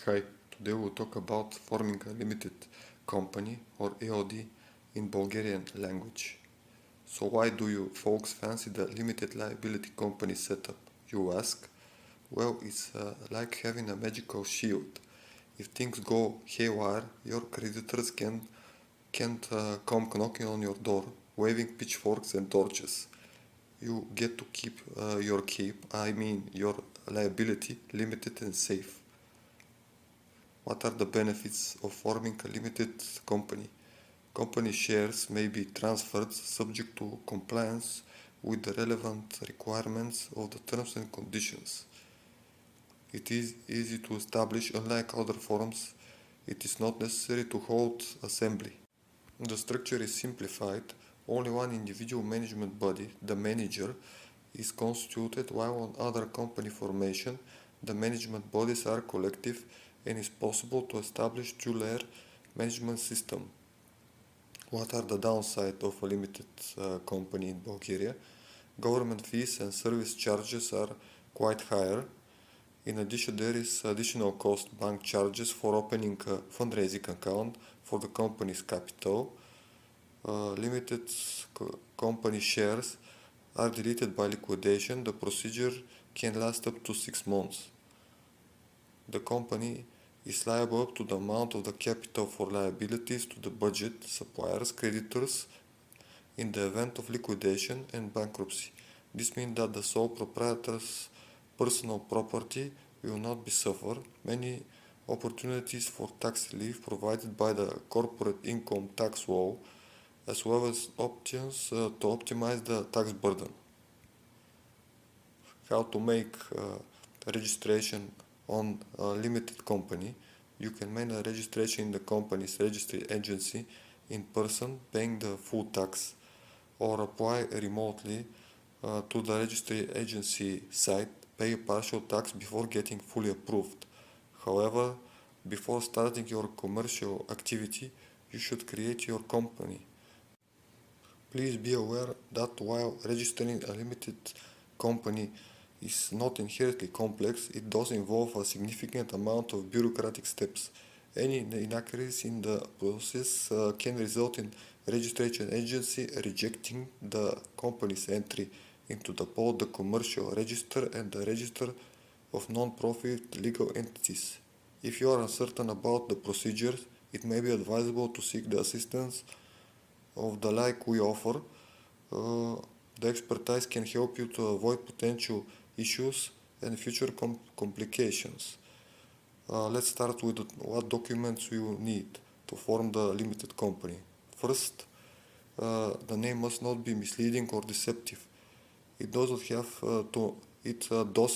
Hi, today we'll talk about forming a limited company or AOD in Bulgarian language. So why do you folks fancy the limited liability company setup, you ask? Well, it's like having a magical shield. If things go haywire, your creditors can't come knocking on your door, waving pitchforks and torches. You get to keep your liability limited and safe. What are the benefits of forming a limited company? Company shares may be transferred subject to compliance with the relevant requirements of the terms and conditions. It is easy to establish. Unlike other forms, it is not necessary to hold assembly. The structure is simplified. Only one individual management body, the manager, is constituted, while on other company formation, the management bodies are collective and is possible to establish two-layer management system. What are the downsides of a limited company in Bulgaria? Government fees and service charges are quite higher. In addition, there is additional cost, bank charges for opening a fundraising account for the company's capital. Limited company shares are deleted by liquidation. The procedure can last up to 6 months. The company is liable up to the amount of the capital for liabilities to the budget, suppliers, creditors in the event of liquidation and bankruptcy. This means that the sole proprietor's personal property will not be suffered. Many opportunities for tax relief provided by the corporate income tax law, as well as options to optimize the tax burden. How to make registration on a limited company? You can make a registration in the company's registry agency in person, paying the full tax, or apply remotely to the registry agency site, pay a partial tax before getting fully approved. However, before starting your commercial activity, you should create your company. Please be aware that while registering a limited company is not inherently complex, it does involve a significant amount of bureaucratic steps. Any inaccuracy in the process can result in registration agency rejecting the company's entry into both the commercial register and the register of non-profit legal entities. If you are uncertain about the procedures, it may be advisable to seek the assistance of the like we offer. The expertise can help you to avoid potential issues and future complications. Let's start with what documents we will need to form the limited company. First, the name must not be misleading or deceptive. It does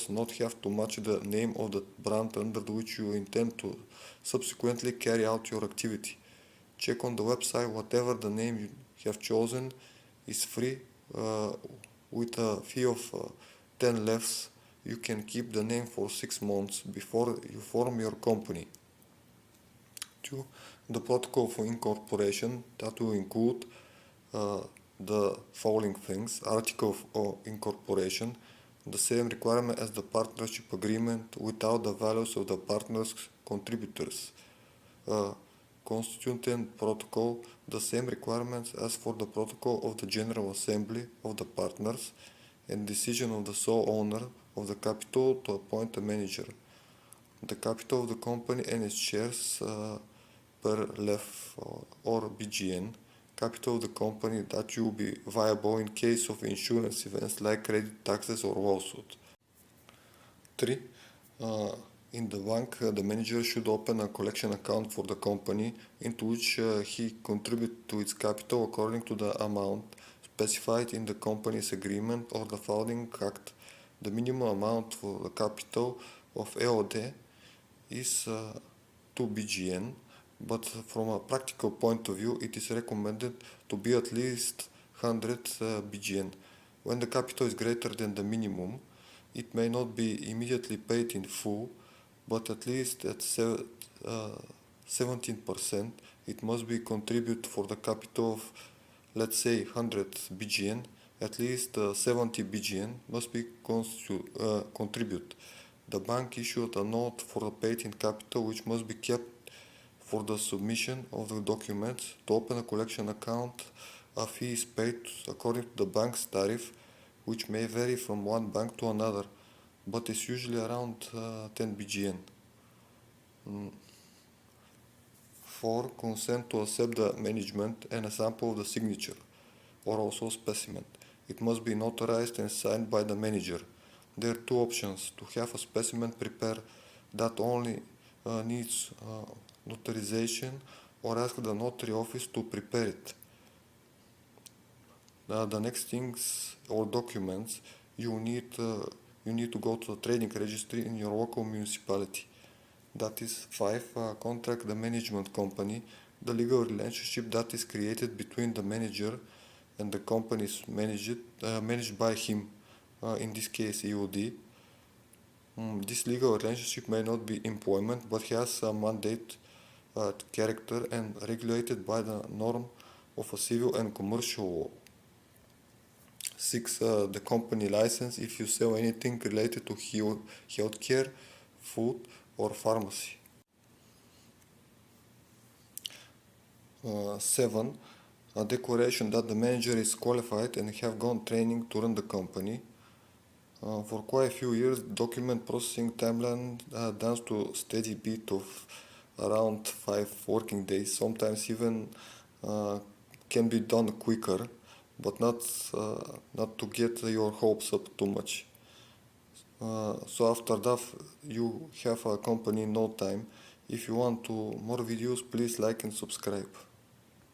not have to match the name of the brand under which you intend to subsequently carry out your activity. Check on the website. Whatever the name you have chosen is free with a fee of 10 levs. You can keep the name for 6 months before you form your company. 2. The protocol for incorporation that will include the following things: article of incorporation, the same requirement as the partnership agreement without the values of the partners contributors. Constituent protocol, the same requirements as for the protocol of the General Assembly of the partners, and decision of the sole owner of the capital to appoint a manager. The capital of the company and its shares per LEF or BGN. Capital of the company that will be viable in case of insurance events like credit, taxes or lawsuit. 3. In the bank, the manager should open a collection account for the company into which he contributes to its capital according to the amount specified in the company's agreement or the founding act. The minimum amount for the capital of AOD is 2 BGN, but from a practical point of view, it is recommended to be at least 100 BGN. When the capital is greater than the minimum, it may not be immediately paid in full, but at least at 17%, it must be contributed for the capital of, let's say, 100 BGN. At least 70 BGN must be contributed. The bank issued a note for the paid-in capital which must be kept for the submission of the documents. To open a collection account, a fee is paid according to the bank's tariff, which may vary from one bank to another, but is usually around 10 BGN. 4. Consent to accept the management and a sample of the signature, or also specimen. It must be notarized and signed by the manager. There are two options: to have a specimen prepared that only needs notarization, or ask the notary office to prepare it. The next things or documents you need to go to the trading registry in your local municipality. That is 5. Contract the management company. The legal relationship that is created between the manager and the company is managed by him, in this case EOD. This legal relationship may not be employment but has a mandate character and regulated by the norm of a civil and commercial law. 6. The company license if you sell anything related to healthcare, food or pharmacy. 7. A declaration that the manager is qualified and have gone training to run the company. For quite a few years, document processing timeline danced to steady beat of around 5 working days. Sometimes even can be done quicker, but not to get your hopes up too much. So after that, you have a company in no time. If you want to more videos, please like and subscribe.